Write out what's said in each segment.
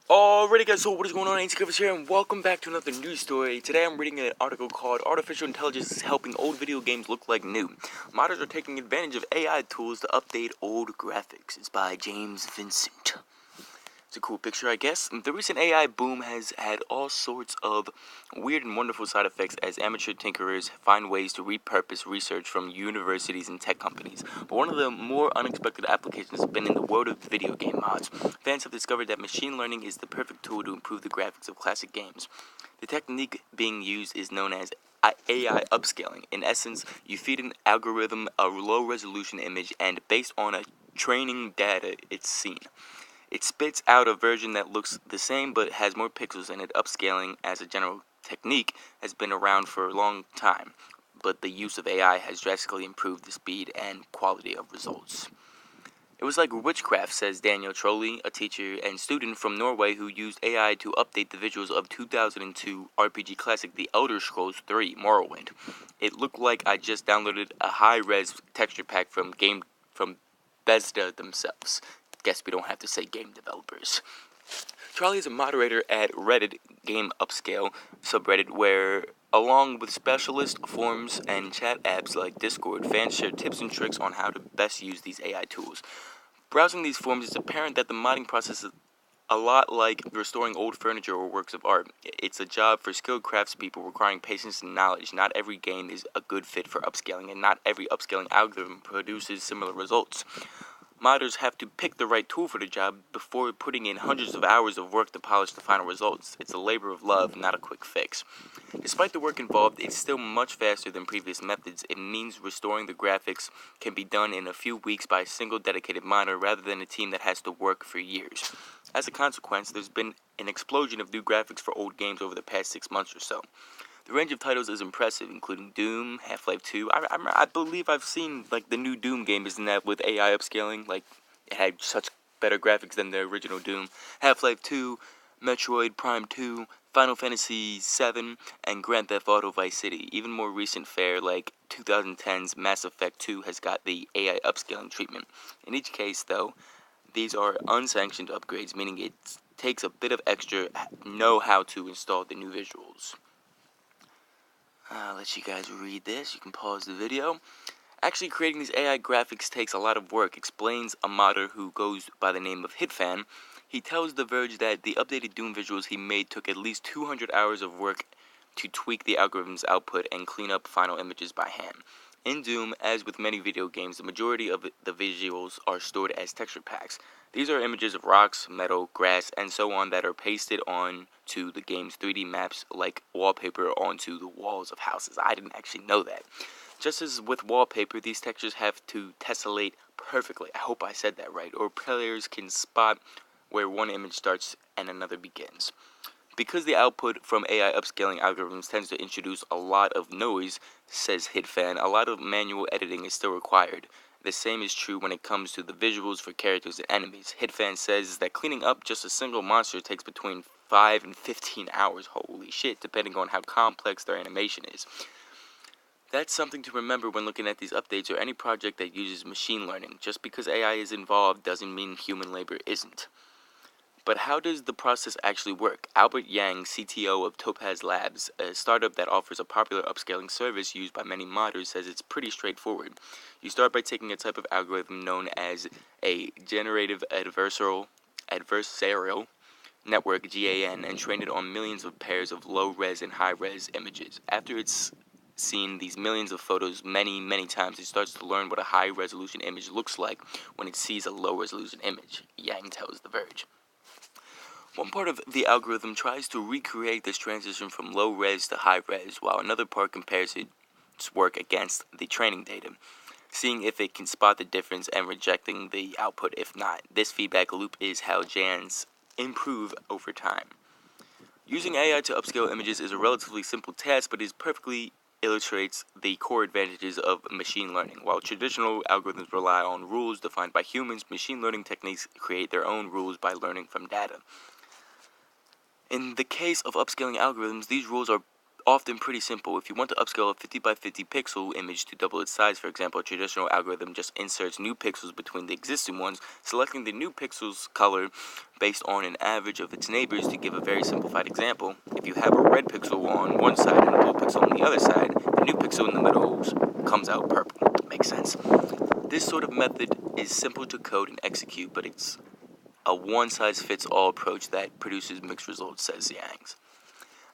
Alrighty guys, so what is going on? Ain't Covers here, and welcome back to another news story. Today I'm reading an article called Artificial Intelligence is Helping Old Video Games Look Like New. Modders are taking advantage of AI tools to update old graphics. It's by James Vincent. It's a cool picture, I guess. The recent AI boom has had all sorts of weird and wonderful side effects as amateur tinkerers find ways to repurpose research from universities and tech companies. But one of the more unexpected applications has been in the world of video game mods. Fans have discovered that machine learning is the perfect tool to improve the graphics of classic games. The technique being used is known as AI upscaling. In essence, you feed an algorithm a low-resolution image, and based on a training data it's seen, it spits out a version that looks the same but has more pixels in it. Upscaling as a general technique has been around for a long time, but the use of AI has drastically improved the speed and quality of results. It was like witchcraft, says Daniel Trolley, a teacher and student from Norway who used AI to update the visuals of 2002 RPG classic The Elder Scrolls III: Morrowind. It looked like I just downloaded a high-res texture pack from Bethesda themselves. Guess we don't have to say game developers. Charlie is a moderator at Reddit Game Upscale subreddit where, along with specialist forums and chat apps like Discord, fans share tips and tricks on how to best use these AI tools. Browsing these forums, it's apparent that the modding process is a lot like restoring old furniture or works of art. It's a job for skilled craftspeople requiring patience and knowledge. Not every game is a good fit for upscaling, and not every upscaling algorithm produces similar results. Modders have to pick the right tool for the job before putting in hundreds of hours of work to polish the final results. It's a labor of love, not a quick fix. Despite the work involved, it's still much faster than previous methods. It means restoring the graphics can be done in a few weeks by a single dedicated modder rather than a team that has to work for years. As a consequence, there's been an explosion of new graphics for old games over the past 6 months or so. The range of titles is impressive, including Doom, Half-Life 2. I believe I've seen, like, the new Doom game, isn't that with AI upscaling? Like, it had such better graphics than the original Doom. Half-Life 2, Metroid Prime 2, Final Fantasy 7, and Grand Theft Auto Vice City. Even more recent fare, like 2010's Mass Effect 2, has got the AI upscaling treatment. In each case, though, these are unsanctioned upgrades, meaning it takes a bit of extra know-how to install the new visuals. I'll let you guys read this. You can pause the video. Actually, creating these AI graphics takes a lot of work, explains a modder who goes by the name of Hitfan. He tells The Verge that the updated Doom visuals he made took at least 200 hours of work to tweak the algorithm's output and clean up final images by hand. In Doom, as with many video games, the majority of the visuals are stored as texture packs. These are images of rocks, metal, grass, and so on that are pasted onto the game's 3D maps like wallpaper onto the walls of houses. I didn't actually know that. Just as with wallpaper, these textures have to tessellate perfectly. I hope I said that right. Or players can spot where one image starts and another begins. Because the output from AI upscaling algorithms tends to introduce a lot of noise, says Hitfan, a lot of manual editing is still required. The same is true when it comes to the visuals for characters and enemies. Hitfan says that cleaning up just a single monster takes between 5 and 15 hours, holy shit, depending on how complex their animation is. That's something to remember when looking at these updates or any project that uses machine learning. Just because AI is involved doesn't mean human labor isn't. But how does the process actually work? Albert Yang, CTO of Topaz Labs, a startup that offers a popular upscaling service used by many modders, says it's pretty straightforward. You start by taking a type of algorithm known as a generative adversarial network, GAN, and train it on millions of pairs of low-res and high-res images. After it's seen these millions of photos many times, it starts to learn what a high-resolution image looks like when it sees a low-resolution image, Yang tells The Verge. One part of the algorithm tries to recreate this transition from low-res to high-res, while another part compares its work against the training data, seeing if it can spot the difference and rejecting the output if not. This feedback loop is how GANs improve over time. Using AI to upscale images is a relatively simple task, but it perfectly illustrates the core advantages of machine learning. While traditional algorithms rely on rules defined by humans, machine learning techniques create their own rules by learning from data. In the case of upscaling algorithms, these rules are often pretty simple. If you want to upscale a 50 by 50 pixel image to double its size, for example, a traditional algorithm just inserts new pixels between the existing ones, selecting the new pixel's color based on an average of its neighbors. To give a very simplified example, if you have a red pixel on one side and a blue pixel on the other side, the new pixel in the middle comes out purple. Makes sense. This sort of method is simple to code and execute, but it's a one-size-fits-all approach that produces mixed results, says Yangs.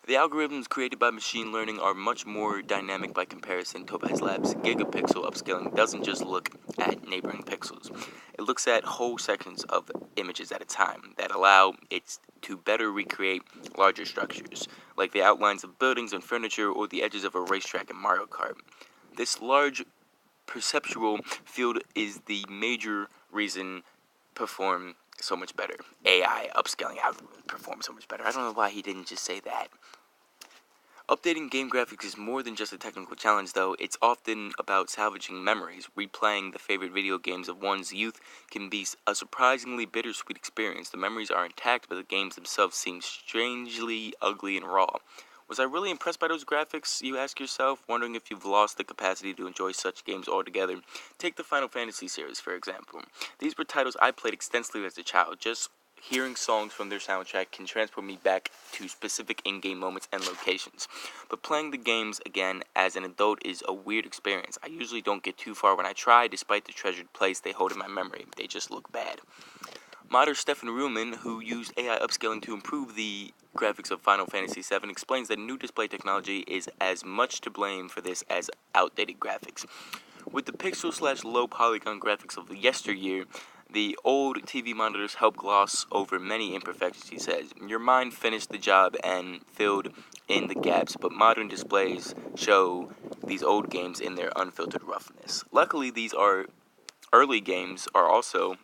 The algorithms created by machine learning are much more dynamic by comparison. Topaz Labs' gigapixel upscaling doesn't just look at neighboring pixels. It looks at whole sections of images at a time that allow it to better recreate larger structures, like the outlines of buildings and furniture or the edges of a racetrack in Mario Kart. This large perceptual field is the major reason perform so much better. AI upscaling algorithms perform so much better. I don't know why he didn't just say that. Updating game graphics is more than just a technical challenge, though. It's often about salvaging memories. Replaying the favorite video games of one's youth can be a surprisingly bittersweet experience. The memories are intact, but the games themselves seem strangely ugly and raw. Was I really impressed by those graphics, you ask yourself, wondering if you've lost the capacity to enjoy such games altogether? Take the Final Fantasy series, for example. These were titles I played extensively as a child. Just hearing songs from their soundtrack can transport me back to specific in-game moments and locations. But playing the games again as an adult is a weird experience. I usually don't get too far when I try, despite the treasured place they hold in my memory. They just look bad. Modder Stefan Ruhlman, who used AI upscaling to improve the graphics of Final Fantasy VII, explains that new display technology is as much to blame for this as outdated graphics. With the pixel/low polygon graphics of yesteryear, the old TV monitors help gloss over many imperfections, he says. Your mind finished the job and filled in the gaps, but modern displays show these old games in their unfiltered roughness. Luckily, these early games are also...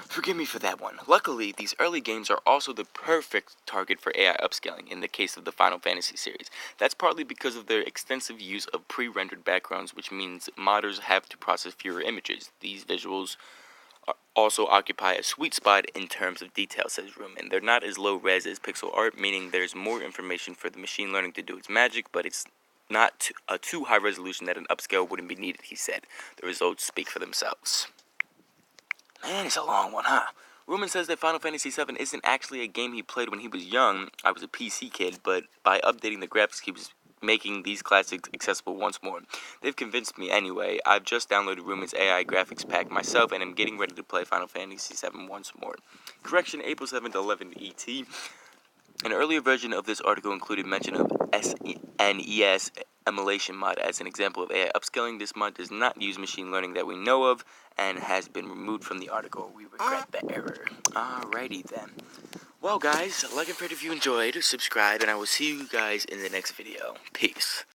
Forgive me for that one. Luckily, these early games are also the perfect target for AI upscaling in the case of the Final Fantasy series. That's partly because of their extensive use of pre-rendered backgrounds, which means modders have to process fewer images. These visuals also occupy a sweet spot in terms of detail, says Ruhlman. They're not as low-res as pixel art, meaning there's more information for the machine learning to do its magic, but it's not a too high resolution that an upscale wouldn't be needed, he said. The results speak for themselves. Man, it's a long one, huh? Ruhlman says that Final Fantasy VII isn't actually a game he played when he was young. I was a PC kid, but by updating the graphics, he was making these classics accessible once more. They've convinced me anyway. I've just downloaded Ruhlman's AI graphics pack myself, and I'm getting ready to play Final Fantasy VII once more. Correction, April 7th, 11 ET. An earlier version of this article included mention of SNES emulation mod as an example of AI upscaling. This mod does not use machine learning that we know of and has been removed from the article. We regret the error. Alrighty then. Well guys, like and favorite if you enjoyed, subscribe, and I will see you guys in the next video. Peace.